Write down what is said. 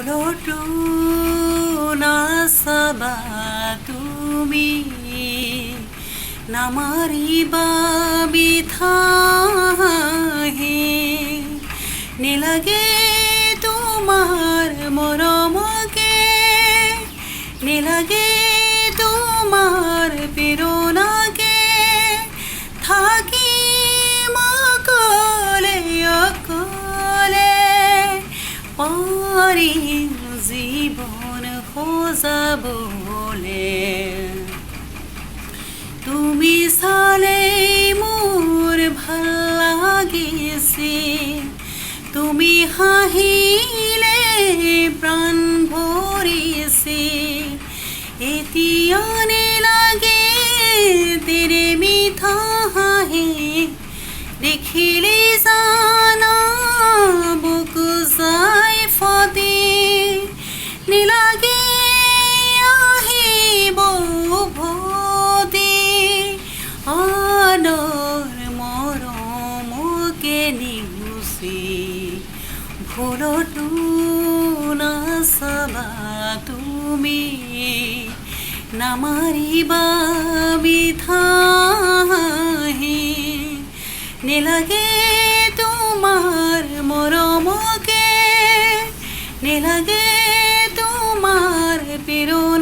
ভুলতো নাচাবা তুমি নামাৰিবা বিথাহে নেলাগে তোমাৰ মৰমকে নেলাগে তোমাৰ প্ৰেৰণাকে থাকি অকলে অকলে পাৰিম জীৱন সজাবলে তুমি চালে মোৰ ভাল লাগিছে তুমি হাঁহিলে প্ৰাণ ভৰিছে এতিয়া নেলাগে তেৰে মিঠা হাঁহি দেখিলে জানা বুকু যায় ফাটি নেলাগে আহিব উভতি আনৰ মৰমকে নিগুচি ভুলতো নাচাবা তুমি নামাৰিবা বিথাহে নেলাগে তোমাৰ মৰমকে নেলাগে তোমাৰ প্ৰেৰণা